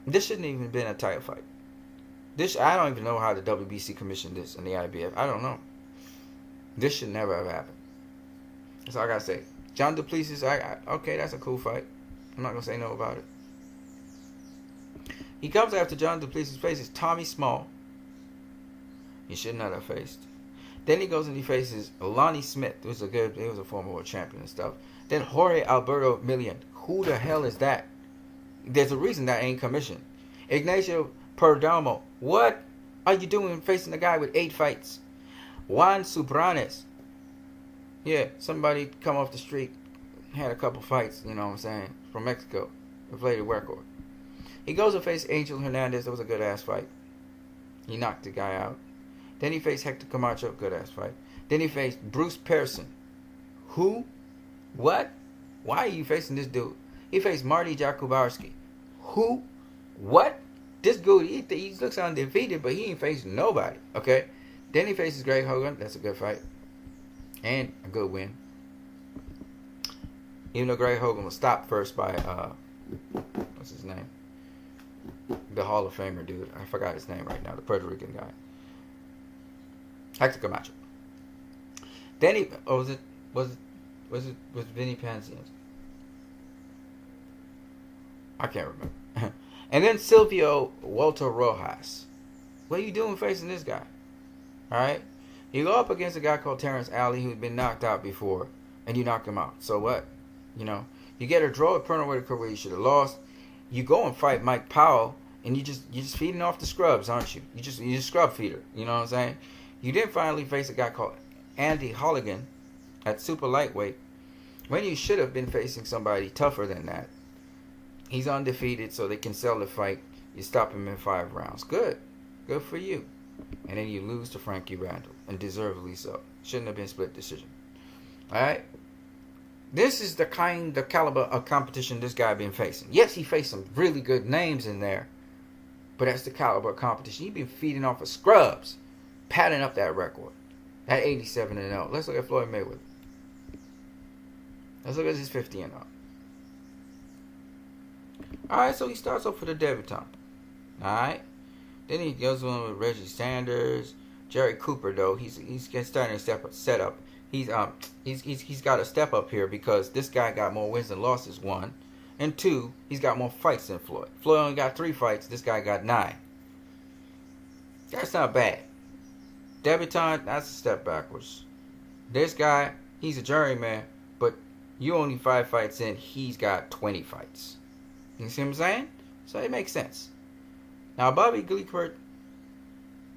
Speaker 1: a title fight. I don't even know how the WBC commissioned this and the IBF. I don't know. This should never have happened. That's all I gotta say. John Duplessis, okay, that's a cool fight. I'm not gonna say no about it. He comes after John Duplessis faces Tommy Small. He should not have faced. Then he goes and he faces Lonnie Smith, he was a former world champion and stuff. Then Jorge Alberto Million. Who the hell is that? There's a reason that ain't commissioned. Ignacio Perdomo. What are you doing facing a guy with 8 fights? Juan Subranes. Yeah, somebody come off the street, had a couple fights, you know what I'm saying, from Mexico. Inflated record. He goes to face Angel Hernandez. That was a good ass fight. He knocked the guy out. Then he faced Hector Camacho. Good ass fight. Then he faced Bruce Pearson. Who? What? Why are you facing this dude? He faced Marty Jakubarski. Who? What? This dude, he looks undefeated, but he ain't faced nobody. Okay? Then he faces Greg Hogan. That's a good fight. And a good win. Even though Greg Hogan was stopped first by, what's his name? The Hall of Famer dude. I forgot his name right now. The Puerto Rican guy. Hector Camacho. Then he, was it Vinny Pancians? I can't remember. And then Silvio Walter Rojas. What are you doing facing this guy? Alright? You go up against a guy called Terrence Alley who's been knocked out before, and you knock him out. So what? You know, you get a draw at Pernod Whitaker where you should have lost. You go and fight Mike Powell, and you're just feeding off the scrubs, aren't you? You're just scrub feeder. You know what I'm saying? You then finally face a guy called Andy Holligan at super lightweight when you should have been facing somebody tougher than that. He's undefeated, so they can sell the fight. You stop him in 5 rounds. Good for you. And then you lose to Frankie Randall, and deservedly so. Shouldn't have been split decision. Alright? This is the caliber of competition this guy been facing. Yes, he faced some really good names in there, but that's the caliber of competition. He been feeding off of scrubs, padding up that record. At 87-0. Let's look at Floyd Mayweather. Let's look at his 50-0. Alright, so he starts off with a debutante. Alright? Then he goes on with Reggie Sanders, Jerry Cooper. Though he's starting to set up. He's got to step up here because this guy got more wins than losses. 1, and 2, he's got more fights than Floyd. Floyd only got 3 fights. This guy got 9. That's not bad. Debutante, that's a step backwards. This guy, he's a journeyman, but you only 5 fights in. He's got 20 fights. You see what I'm saying? So it makes sense. Now, Bobby Gleekert,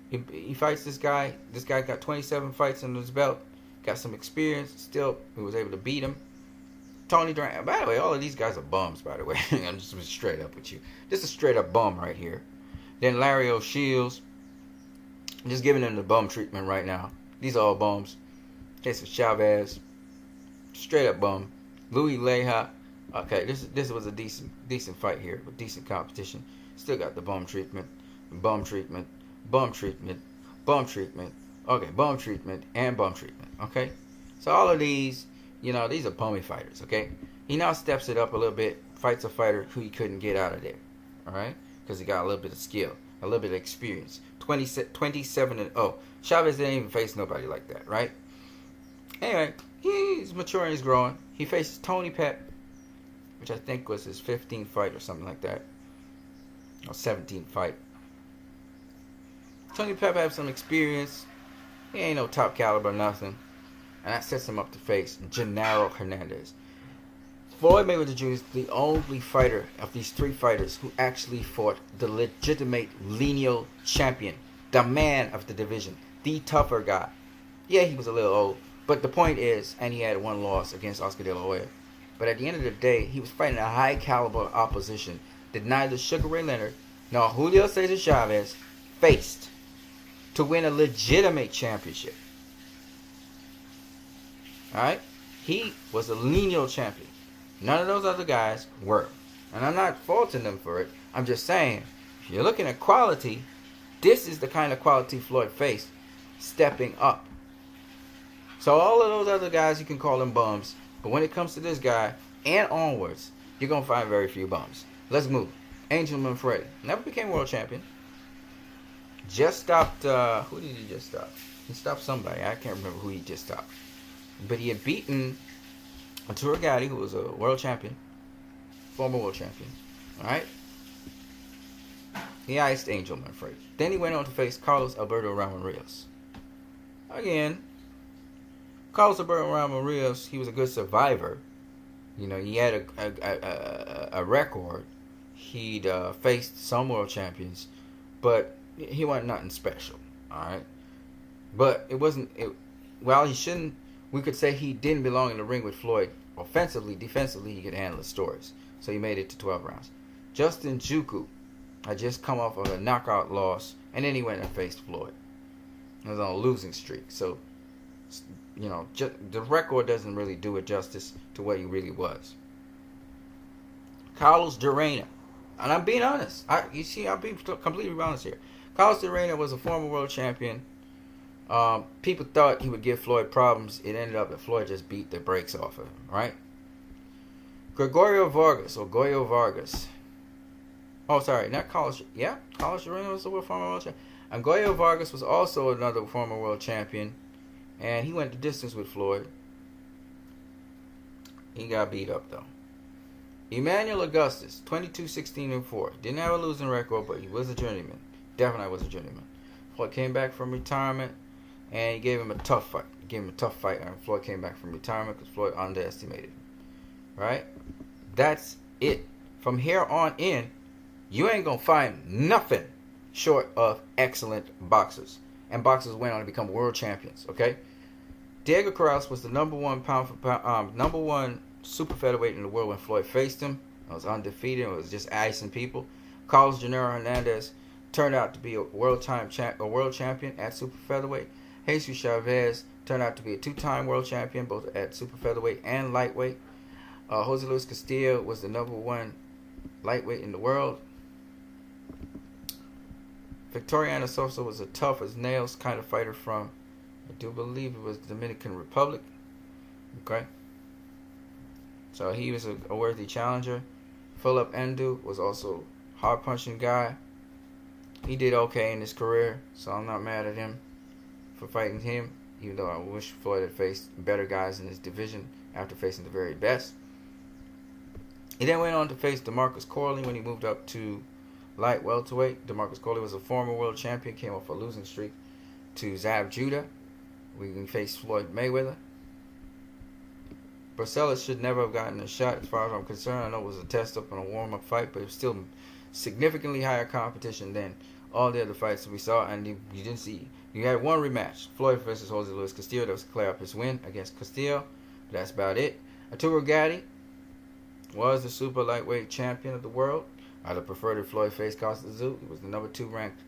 Speaker 1: he fights this guy. This guy got 27 fights under his belt. Got some experience. Still, he was able to beat him. Tony Duran. By the way, all of these guys are bums, by the way. I'm just straight up with you. This is a straight up bum right here. Then Larry O'Shields. I'm just giving him the bum treatment right now. These are all bums. Cesar Chavez. Straight up bum. Louis Leja. Okay, this was a decent fight here with decent competition. Still got the bum treatment, bum treatment, bum treatment, bum treatment. Okay, bum treatment and bum treatment. Okay, so all of these, these are bummy fighters. Okay, he now steps it up a little bit, fights a fighter who he couldn't get out of there. All right, because he got a little bit of skill, a little bit of experience. 27-0. Chavez didn't even face nobody like that, right? Anyway, he's maturing, he's growing. He faces Tony Pep. which I think was his 15th fight or something like that, or 17th fight. Tony Pep had some experience. He ain't no top caliber nothing, and that sets him up to face Genaro Hernandez. Floyd Mayweather Jr. is the only fighter of these three fighters who actually fought the legitimate lineal champion, the man of the division, the tougher guy. Yeah, he was a little old, but the point is, and he had one loss against Oscar De La Hoya. But at the end of the day, he was fighting a high caliber opposition that neither Sugar Ray Leonard nor Julio Cesar Chavez faced to win a legitimate championship. Alright? He was a lineal champion. None of those other guys were. And I'm not faulting them for it. I'm just saying, if you're looking at quality, this is the kind of quality Floyd faced, stepping up. So all of those other guys, you can call them bums. But when it comes to this guy and onwards, you're going to find very few bums. Let's move. Angelman Freddy. Never became world champion. Just stopped, who did he just stop? He stopped somebody. I can't remember who he just stopped. But he had beaten Arturo Gatti, who was a world champion. Former world champion. Alright? He iced Angelman Freddy. Then he went on to face Carlos Alberto Ramon Rios. Again, Carlos Alberto Ramon Rios, he was a good survivor. You know, he had a record. He'd faced some world champions, but he wasn't nothing special. Alright? But it wasn't, while he shouldn't, we could say he didn't belong in the ring with Floyd. Offensively, defensively, he could handle the stories. So he made it to 12 rounds. Justin Juku had just come off of a knockout loss, and then he went and faced Floyd. He was on a losing streak. So, you know, the record doesn't really do it justice to what he really was. Carlos Durena. And I'm being honest. I'm being completely honest here. Carlos Durena was a former world champion. People thought he would give Floyd problems. It ended up that Floyd just beat the brakes off of him, right? Gregorio Vargas, or Goyo Vargas. Oh, sorry, not Carlos. Yeah, Carlos Durena was a former world champion. And Goyo Vargas was also another former world champion. And he went the distance with Floyd. He got beat up, though. Emmanuel Augustus, 22-16-4. Didn't have a losing record, but he was a journeyman. Definitely was a journeyman. Floyd came back from retirement, and he gave him a tough fight. And Floyd came back from retirement because Floyd underestimated him. Right? That's it. From here on in, you ain't going to find nothing short of excellent boxers. And boxers went on to become world champions. Okay? Diego Corrales was the number one super featherweight in the world when Floyd faced him. It was undefeated. It was just icing people. Carlos Genaro Hernandez turned out to be a world champion at super featherweight. Jesus Chavez turned out to be a two-time world champion both at super featherweight and lightweight. Jose Luis Castillo was the number one lightweight in the world. Victoriano Sosa was a tough as nails kind of fighter from, I do believe it was the Dominican Republic. Okay. So he was a worthy challenger. Philip Endu was also a hard-punching guy. He did okay in his career, so I'm not mad at him for fighting him, even though I wish Floyd had faced better guys in his division after facing the very best. He then went on to face DeMarcus Corley when he moved up to light welterweight. DeMarcus Corley was a former world champion, came off a losing streak to Zab Judah. We faced Floyd Mayweather. Barcelos should never have gotten a shot as far as I'm concerned. I know it was a test-up and a warm-up fight, but it was still significantly higher competition than all the other fights that we saw. And you didn't see, you had one rematch, Floyd versus Jose Luis Castillo. That was a clear-up his win against Castillo. But that's about it. Arturo Gatti was the super lightweight champion of the world. I'd have preferred if Floyd faced Costa Tszyu. He was the number 2 ranked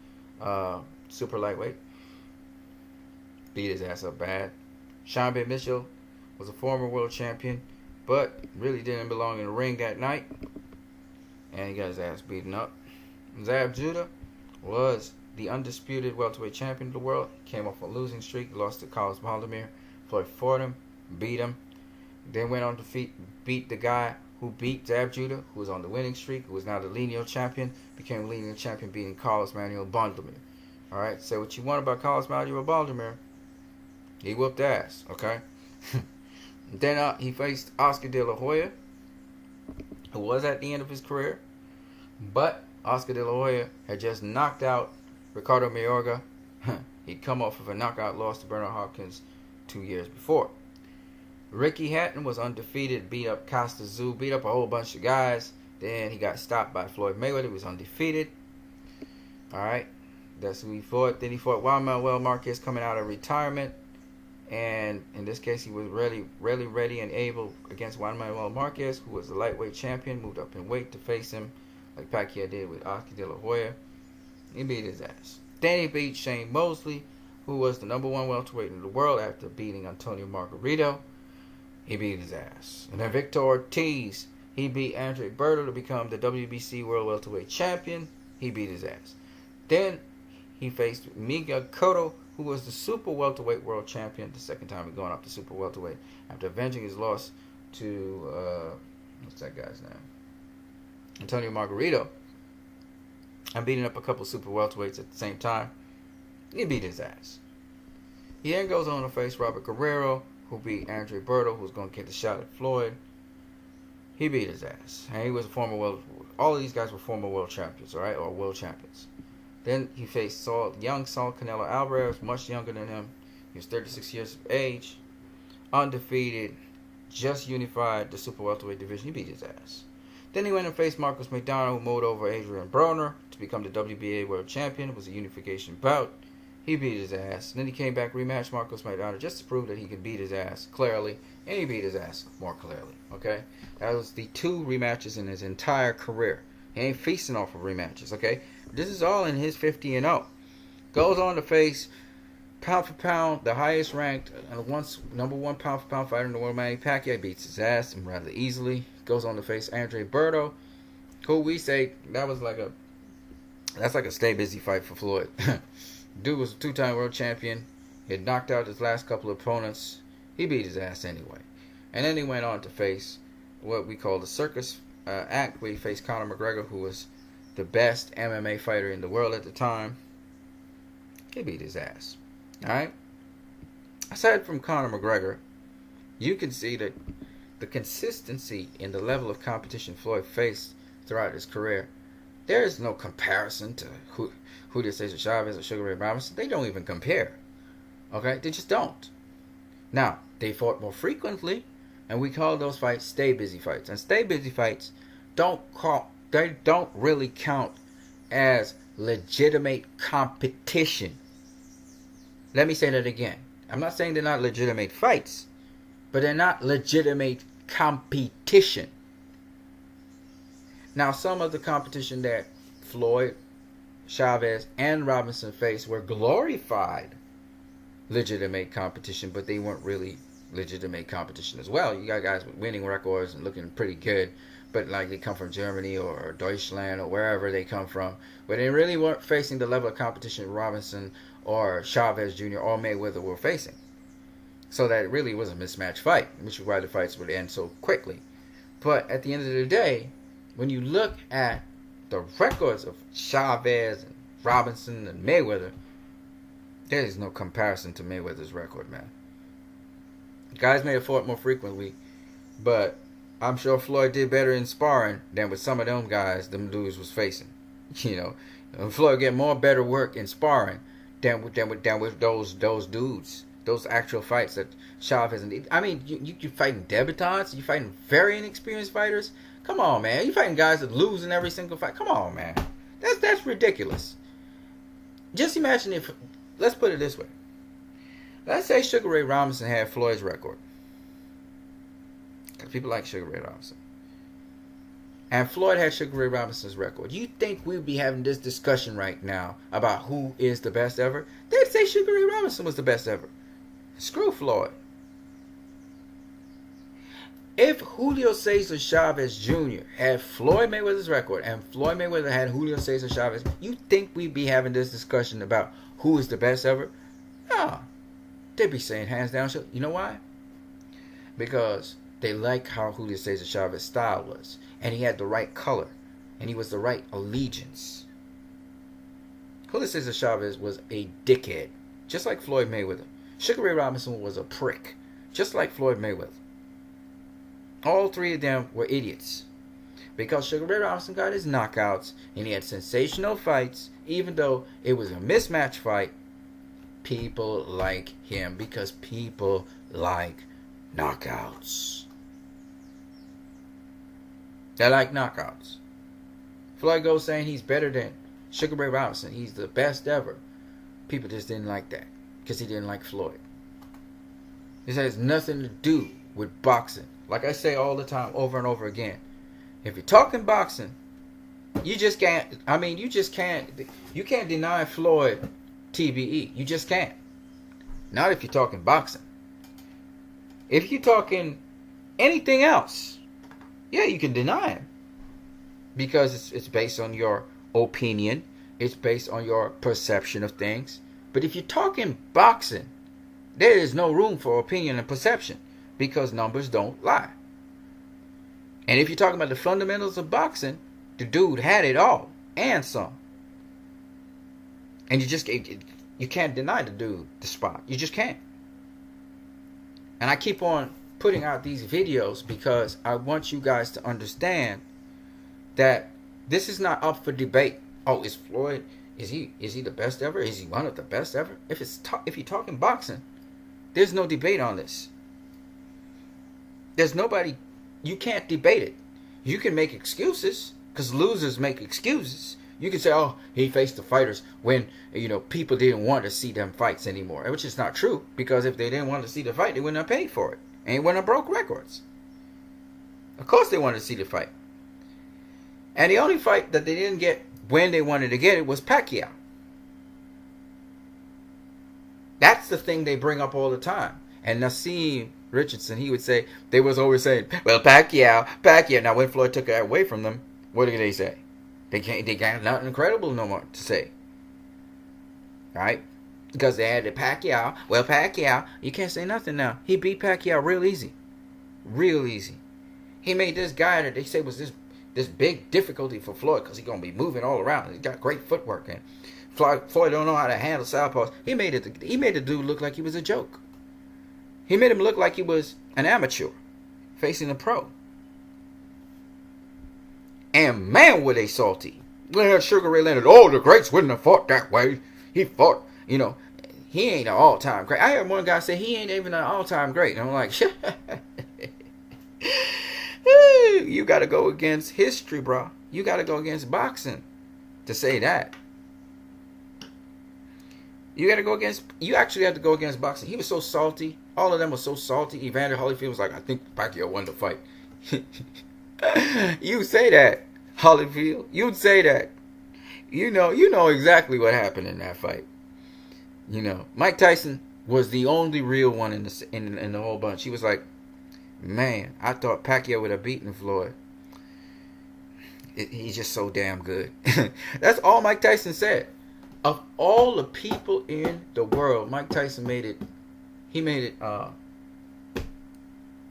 Speaker 1: super lightweight. Beat his ass up bad. Sean B. Mitchell was a former world champion, but really didn't belong in the ring that night. And he got his ass beaten up. Zab Judah was the undisputed welterweight champion of the world. Came off a losing streak, lost to Carlos Valdemir. Floyd fought him, beat him. Then went on to beat the guy who beat Zab Judah, who was on the winning streak, who was now the lineal champion. Became lineal champion, beating Carlos Manuel Valdemir. Alright, say what you want about Carlos Manuel Valdemir. He whooped ass, okay? Then he faced Oscar De La Hoya, It was at the end of his career, but Oscar De La Hoya had just knocked out Ricardo Mayorga. He'd come off of a knockout loss to Bernard Hopkins 2 years before. Ricky Hatton was undefeated, beat up Costa Zoo, beat up a whole bunch of guys. Then he got stopped by Floyd Mayweather. He was undefeated. Alright, that's who he fought. Then he fought Juan Manuel Marquez coming out of retirement. And in this case, he was really ready and able against Juan Manuel Marquez, who was the lightweight champion, moved up in weight to face him, like Pacquiao did with Oscar De La Hoya. He beat his ass. Then he beat Shane Mosley, who was the number 1 welterweight in the world after beating Antonio Margarito. He beat his ass. And then Victor Ortiz, he beat Andre Berto to become the WBC World Welterweight Champion. He beat his ass. Then he faced Miguel Cotto, who was the Super Welterweight World Champion, the second time going up to Super Welterweight, after avenging his loss to, what's that guy's name? Antonio Margarito. And beating up a couple Super Welterweights at the same time. He beat his ass. He then goes on to face Robert Guerrero, who beat Andre Berto, who's going to get the shot at Floyd. He beat his ass. And he was a former world... All of these guys were former world champions, all right? Or world champions. Then he faced young Saul Canelo Alvarez, much younger than him. He was 36 years of age. Undefeated. Just unified the super welterweight division. He beat his ass. Then he went and faced Marcos McDonald, who mowed over Adrian Broner to become the WBA world champion. It was a unification bout. He beat his ass. And then he came back, rematched Marcos McDonald just to prove that he could beat his ass clearly. And he beat his ass more clearly. Okay? That was the 2 rematches in his entire career. He ain't feasting off of rematches. Okay? This is all in his 50-0. Goes on to face, pound for pound, the highest ranked, once number 1 pound for pound fighter in the world, Manny Pacquiao. Beats his ass and rather easily. Goes on to face Andre Berto, who we say that's like a stay busy fight for Floyd. Dude was a 2-time world champion. He had knocked out his last couple of opponents. He beat his ass anyway. And then he went on to face what we call the circus act, where he faced Conor McGregor, who was the best MMA fighter in the world at the time. He beat his ass. Alright? Aside from Conor McGregor, you can see that the consistency in the level of competition Floyd faced throughout his career, there is no comparison to Julio Cesar Chavez or Sugar Ray Robinson. They don't even compare. Okay? They just don't. Now, they fought more frequently, and we call those fights stay busy fights. And stay busy fights don't really count as legitimate competition. Let me say that again. I'm not saying they're not legitimate fights, but they're not legitimate competition. Now, some of the competition that Floyd, Chavez, and Robinson faced were glorified legitimate competition, but they weren't really legitimate competition as well. You got guys with winning records and looking pretty good, but like they come from Germany or Deutschland or wherever they come from, but they really weren't facing the level of competition Robinson or Chavez Jr. or Mayweather were facing. So that it really was a mismatched fight, which is why the fights would end so quickly. But at the end of the day, when you look at the records of Chavez and Robinson and Mayweather, there is no comparison to Mayweather's record, man. Guys may have fought more frequently, but I'm sure Floyd did better in sparring than with some of them guys them dudes was facing. You know, and Floyd get more better work in sparring than with those dudes. Those actual fights that Chavez and I mean, you fighting debutantes, you fighting very inexperienced fighters. Come on, man, you fighting guys that lose in every single fight. Come on, man, that's ridiculous. Just imagine if, let's put it this way. Let's say Sugar Ray Robinson had Floyd's record, because people like Sugar Ray Robinson, and Floyd had Sugar Ray Robinson's record. You think we'd be having this discussion right now about who is the best ever? They'd say Sugar Ray Robinson was the best ever. Screw Floyd. If Julio Cesar Chavez Jr. had Floyd Mayweather's record and Floyd Mayweather had Julio Cesar Chavez, you think we'd be having this discussion about who is the best ever? No. They'd be saying hands down. You know why? Because they like how Julio Cesar Chavez's style was. And he had the right color. And he was the right allegiance. Julio Cesar Chavez was a dickhead. Just like Floyd Mayweather. Sugar Ray Robinson was a prick. Just like Floyd Mayweather. All three of them were idiots. because Sugar Ray Robinson got his knockouts and he had sensational fights, even though it was a mismatch fight, people like him because people like knockouts. They like knockouts. Floyd goes saying he's better than Sugar Ray Robinson. He's the best ever. People just didn't like that because he didn't like Floyd. This has nothing to do with boxing. Like I say all the time, over and over again. If you're talking boxing, you just can't. I mean, you just can't. You can't deny Floyd TBE. You just can't. Not if you're talking boxing. If you're talking anything else, yeah, you can deny him. Because it's based on your opinion. It's based on your perception of things. But if you're talking boxing, there is no room for opinion and perception. Because numbers don't lie. And if you're talking about the fundamentals of boxing, the dude had it all. And some. And you can't deny the dude the spot. You just can't. And I keep on putting out these videos because I want you guys to understand that this is not up for debate. Oh, is Floyd, is he the best ever? Is he one of the best ever? If you're talking boxing, there's no debate on this. There's nobody, you can't debate it. You can make excuses, because losers make excuses. You can say, oh, he faced the fighters when, people didn't want to see them fights anymore. Which is not true, because if they didn't want to see the fight, they wouldn't have paid for it. And they wouldn't have broke records. Of course they wanted to see the fight. And the only fight that they didn't get when they wanted to get it was Pacquiao. That's the thing they bring up all the time. And Nassim Richardson, he would say, they was always saying, well, Pacquiao. Now, when Floyd took it away from them, what did they say? They got nothing incredible no more to say. Right? Because they had the Pacquiao. Well, Pacquiao, you can't say nothing now. He beat Pacquiao real easy. Real easy. He made this guy that they say was this big difficulty for Floyd because he's going to be moving all around. He's got great footwork. And Floyd don't know how to handle southpaws. He made the dude look like he was a joke. He made him look like he was an amateur facing a pro. And man, were they salty. When Sugar Ray Leonard, oh, the greats wouldn't have fought that way. He fought, he ain't an all-time great. I heard one guy say he ain't even an all-time great. And I'm like, you got to go against history, bro. You got to go against boxing to say that. You actually have to go against boxing. He was so salty. All of them were so salty. Evander Holyfield was like, I think Pacquiao won the fight. You say that, Holyfield. You'd say that. You know exactly what happened in that fight. Mike Tyson was the only real one in the whole bunch. He was like, man, I thought Pacquiao would have beaten Floyd. He's just so damn good. That's all Mike Tyson said. Of all the people in the world, Mike Tyson made it.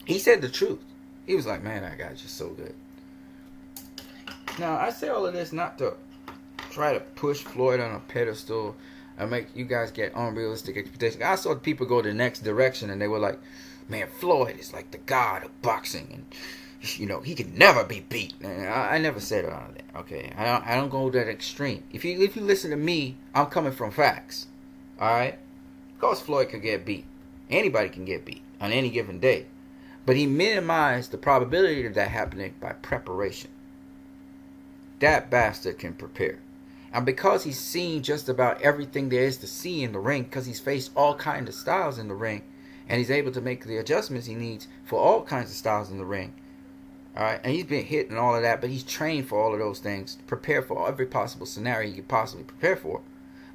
Speaker 1: He said the truth. He was like, man, that guy's just so good. Now, I say all of this not to try to push Floyd on a pedestal and make you guys get unrealistic expectations. I saw people go the next direction and they were like, man, Floyd is like the god of boxing and, he can never be beat. I never said all of that, okay? I don't go that extreme. If you listen to me, I'm coming from facts, all right? Of course Floyd could get beat. Anybody can get beat on any given day. But he minimized the probability of that happening by preparation. That bastard can prepare. And because he's seen just about everything there is to see in the ring, because he's faced all kinds of styles in the ring, and he's able to make the adjustments he needs for all kinds of styles in the ring. All right, and he's been hit and all of that, but he's trained for all of those things, prepare for every possible scenario he could possibly prepare for.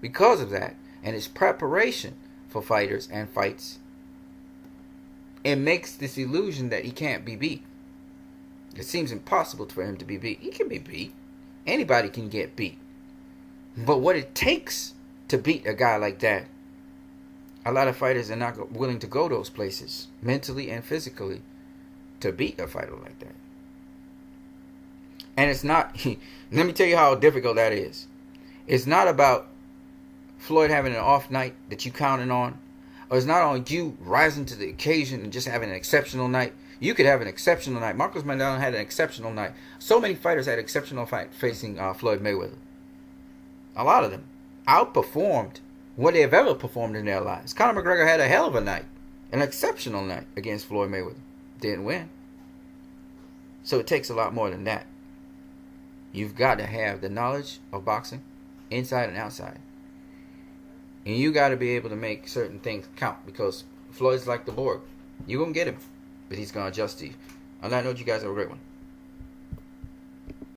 Speaker 1: Because of that, and his preparation for fighters and fights, it makes this illusion that he can't be beat. It seems impossible for him to be beat. He can be beat. Anybody can get beat. But what it takes to beat a guy like that, a lot of fighters are not willing to go those places, mentally and physically, to beat a fighter like that. And it's not, let me tell you how difficult that is. It's not about Floyd having an off night that you counting on. Or it's not on you rising to the occasion and just having an exceptional night. You could have an exceptional night. Marcos Maidana had an exceptional night. So many fighters had exceptional fight facing Floyd Mayweather. A lot of them outperformed what they've ever performed in their lives. Conor McGregor had a hell of a night. An exceptional night against Floyd Mayweather. Didn't win. So it takes a lot more than that. You've got to have the knowledge of boxing, inside and outside. And you got to be able to make certain things count, because Floyd's like the Borg. You're going to get him, but he's going to adjust to you. On that note, you guys have a great one.